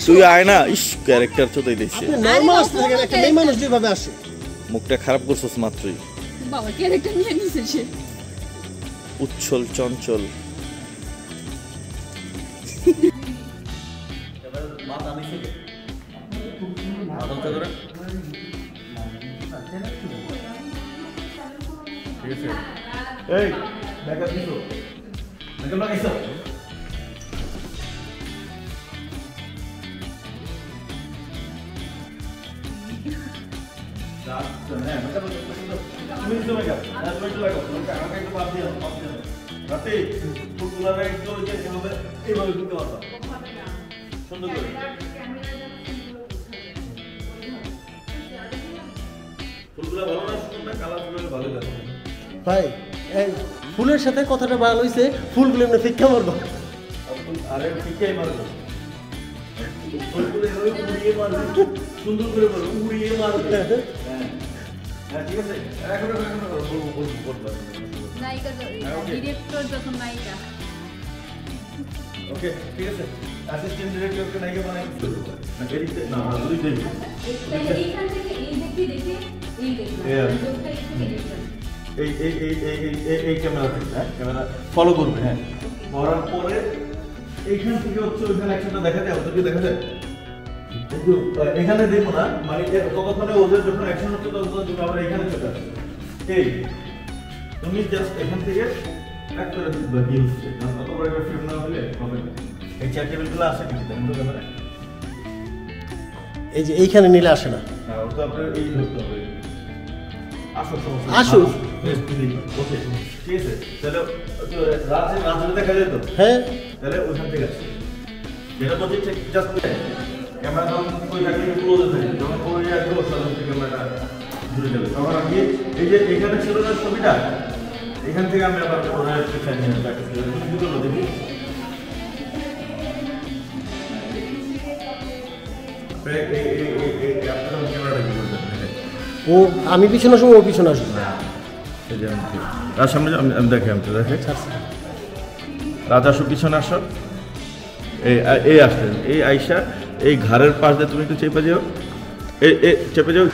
তুই আয় না, ইস ক্যারেক্টার চোদাই দিছে। নরমাল থাকে না, একটা মেয়ে মানুষ যেভাবে আসে। মুখটা খারাপ করছস মাত্রই। বাবা ক্যারেক্টার নিয়ে নিছে সে। উচ্ছল চঞ্চল। মাথা নিছে। মাথা উঁচা করে। ঠিক আছে। এই দেখা দিছো। দেখা লাগাইছো। রাতে ফুলগুলা এইভাবে দিতে পারবা সুন্দর করে। ফুলগুলা ভালো না, সুন্দর কালার ফুলের ভালো লাগে ভাই। এই ফুলের সাথে কথাটা ভালো হইছে, ফুলগুলো এমনি ফিক্কা মারবো। আরে ফিক্কাই মারবো, ফুলগুলো এভাবে উড়িয়ে মারবে, সুন্দর করে মারবে, উড়িয়ে মারবে। হ্যাঁ ঠিক আছে। এখন বলবো নায়িকা ডিরেক্টর যখন নায়িকা। ওকে ঠিক আছে। অ্যাসিস্ট্যান্ট ডিরেক্টরকে নায়িকা বানাই দিতে না, এডিটে না দুইটাই। এইখান থেকে এই দেখে এই এই ক্যামেরা থেকে, হ্যাঁ ক্যামেরা ফলো করবে। হ্যাঁ করার পরে এইখান থেকে হচ্ছে ওইখানে একসাথে দেখা যায়, ওদেরকে দেখা যায় কিন্তু এখানে দেখবো না, মানে ততক্ষণে ওদের যখন অ্যাকশন হচ্ছে তখন তুমি আবার এখানে চলে আসবে। এই তুমি জাস্ট এখান থেকে এক করে দিবা কি হচ্ছে, অত বড় একটা ফিল্ম না হলে হবে না। এই চার টেবিলগুলো আসে কিন্তু দেখো ক্যামেরা, এই যে এইখানে নিলে আসে না। হ্যাঁ ওটা আপনার এই ধরতে হবে। আসো সমস্যা আসো। ওকে ঠিক আছে। তাহলে রাজে দেখা যায় তো? হ্যাঁ তাহলে ওইখান থেকে আসে যেটা বলছি, ঠিক জাস্ট ক্যামেরা যখন ওই থাকলে ক্লোজে থাকে, যখন ওই আসবে ওর সাথে ক্যামেরাটা জুড়ে যাবে। তখন আমি এই যে এখানে ছিল না ছবিটা, এখান থেকে আমি আবার ওনার পিছনে নিয়ে যাচ্ছি। দেখি ও আমি পিছনে আসবো, ও পিছনে আসবো। তার সামনে আমি দেখে, আমি তো দেখে রাজা আসো, পিছনে আসো। এই আসলেন, এই আইসা এই ঘাড়ের পাশ দিয়ে তুমি একটু চেপে যাও, চেপে যাও।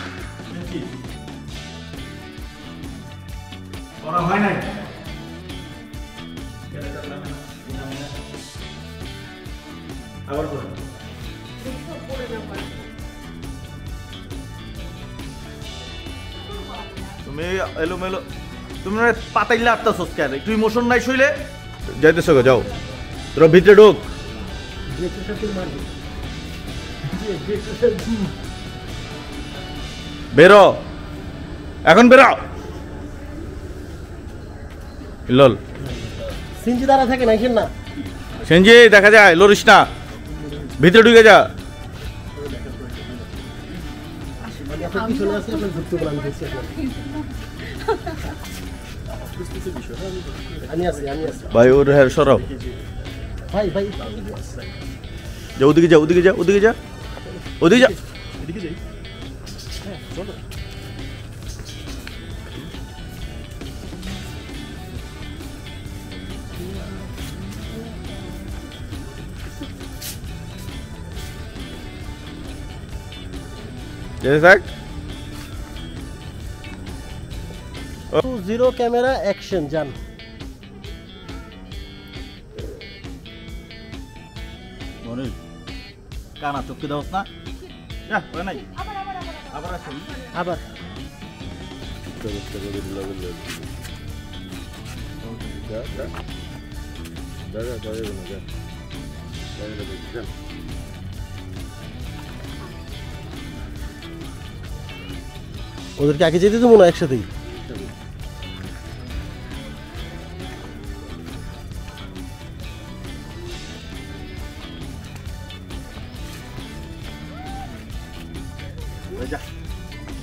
হয় নাই আবার করো। তুমি এলোমেলো, তুমি পাতাইলে আটতাছস কেন? একটু ইমোশন নাই শুইলে যাইতেছ গো, যাও তোরা ভিতরে ঢোক। বেরো, এখন বেরো। লল সিনজি দ্বারা থাকে না, এখানে না সেনজি দেখা যায়, লরিস না, ভিতরে ঢুকে যা। ভাই ওর হ্যাঁ সরাও, ভাই ভাই যা ওদিকে যা, ওদিকে যা, ওদিকে যা, ওদিকে যা, এদিকে যাই। জিরো ক্যামেরা অ্যাকশন জান। কানা চোখে দাও না, নাই আবার আবার ওদেরকে আগে যেতে তো মনে হয় একসাথেই।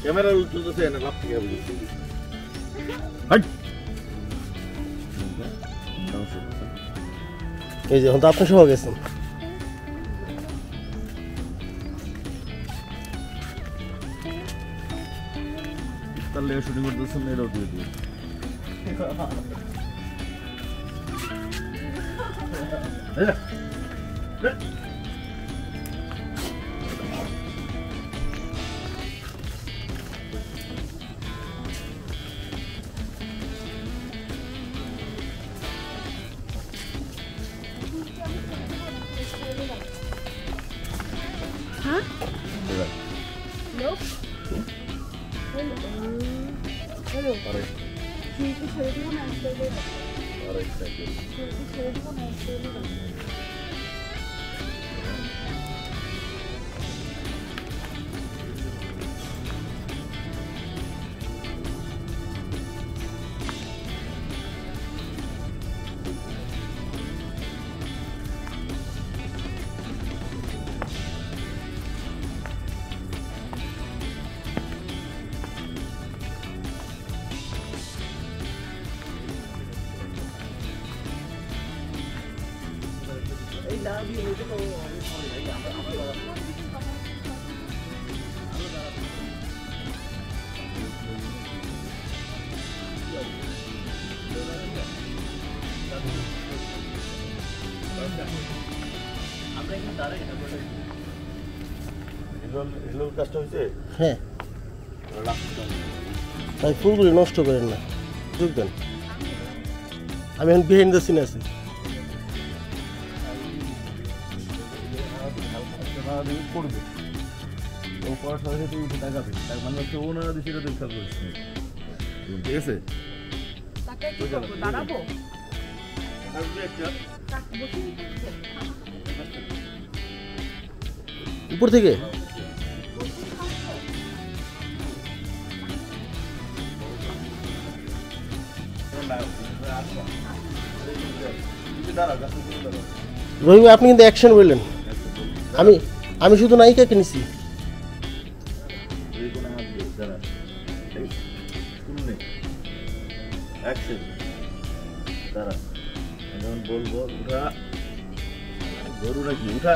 ক্যামেরা চলতেছে না, লাভ থেকে এই যে তো আপনি সহ গেছেন। তার লেগে শুটিং করতেছেন, এটাও দিয়ে দিয়ে হ্যাঁ লোক হ্যালো কি ছেড়ে দিব না ছেড়ে দিব না কাজটা হয়েছে হ্যাঁ তাই ফুলগুলি নষ্ট করেন না বুঝবেন আমি এখন বিহাইন্ড দ্য সিন আছি করবে ও করার সাথে সাথে উঠে টাকাবে তার মানে হচ্ছে ও না দিচ্ছে এটা তুই খেয়াল করিস ঠিক আছে তাকে কি করব দাঁড়াবো উপর থেকে রহিম আপনি কিন্তু অ্যাকশন বললেন আমি শুধু নায়িকাকে নিছি বলবো উঠা গরু নাকি উঠা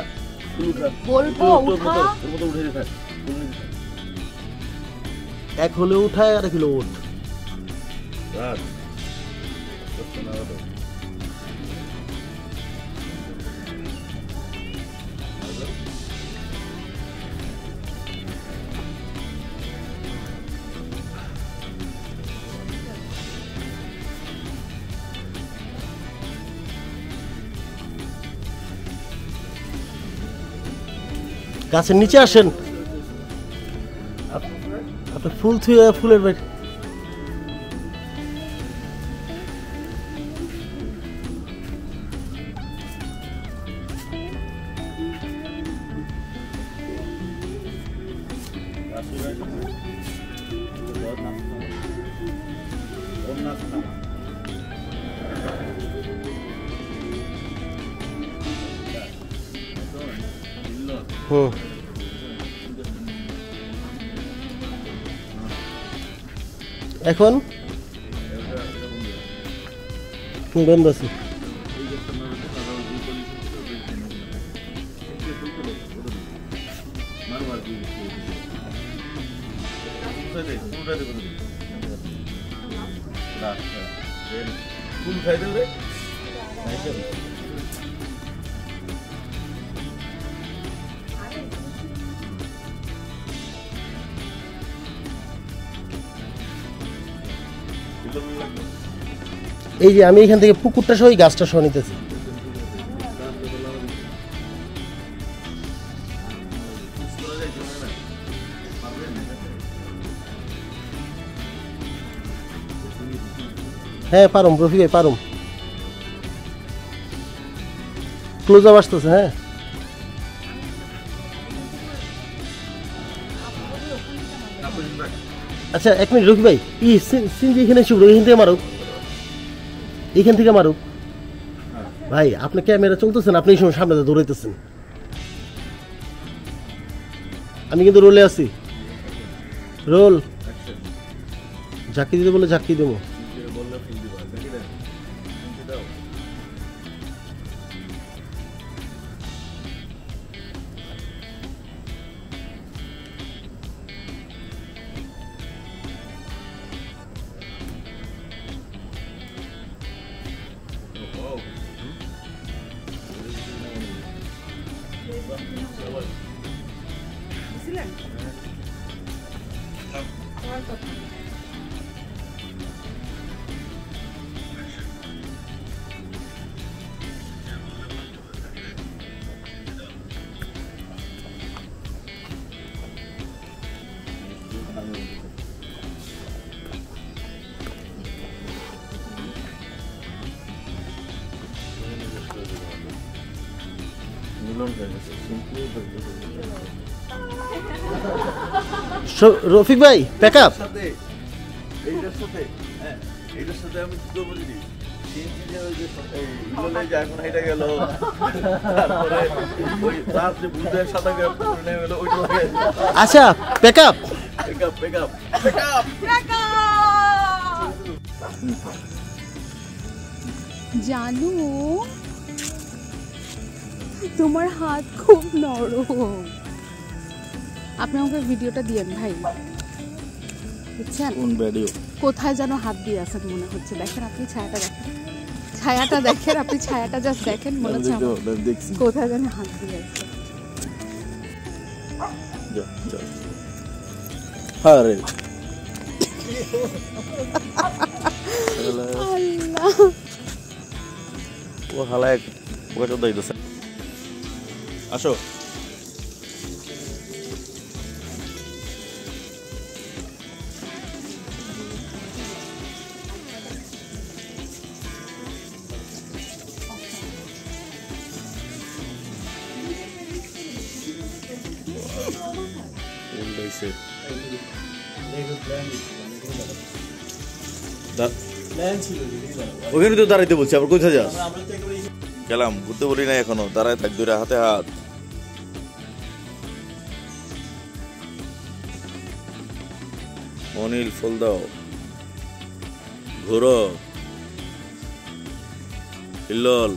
বলবো উঠা তোর মতো উঠে যেতে এক হলে উঠায় আর এক হলে ওঠ রাত গাছের নিচে আসেন আপনি ফুল থুয়ে ফুলের বাইরে হুম এখন বন্ধ আছে ফুল খাই দেবে এই যে আমি এখান থেকে পুকুরটা সহ গাছটা সহ নিতেছি হ্যাঁ পারুম রফিক ভাই পারুম ক্লোজ আপ আসতেছে হ্যাঁ আচ্ছা এক মিনিট রফিক ভাই সিনজি এখানে শুভ এখান থেকে মারুক এখান থেকে মারুক ভাই আপনি ক্যামেরা চলতেছেন আপনি এই সময় সামনে দৌড়াইতেছেন আমি কিন্তু রোলে আছি রোল ঝাঁকি দিতে বলে ঝাঁকি দেবো রফিক ভাই প্যাক আপ। সাথে এইটার সাথে হ্যাঁ এইটার সাথে আমি কি করবো জানি সিএনজি যে ওই যে ইগলে যে এখন হেঁটে গেল তারপরে ওই তার যে বুঝে সাদা করে নেমে গেল ওইটা লাগে আচ্ছা প্যাক আপ। পিক আপ জানু তোমার হাত খুব নরম। আপনি আমাকে ভিডিওটা দিয়েন ভাই, বুঝছেন? কোন ভিডিও? কোথায় যেন হাত দিয়ে আছেন মনে হচ্ছে। দেখেন আপনি ছায়াটা দেখেন, ছায়াটা দেখেন, আপনি ছায়াটা জাস্ট দেখেন, মনে হচ্ছে দেখছি কোথায় যেন হাত দিয়ে আছে। আরে আল্লাহ, ও হালায় ওকে তো দিতেছে। আসো ওখানে তো দাঁড়াইতে বলছি, আবার কোথায় যাস? গেলাম ঘুরতে বলি না এখনো, দাঁড়ায় থাক, দুইটা হাতে হাত। অনিল ফল দাও, ঘোরো, হিল্লল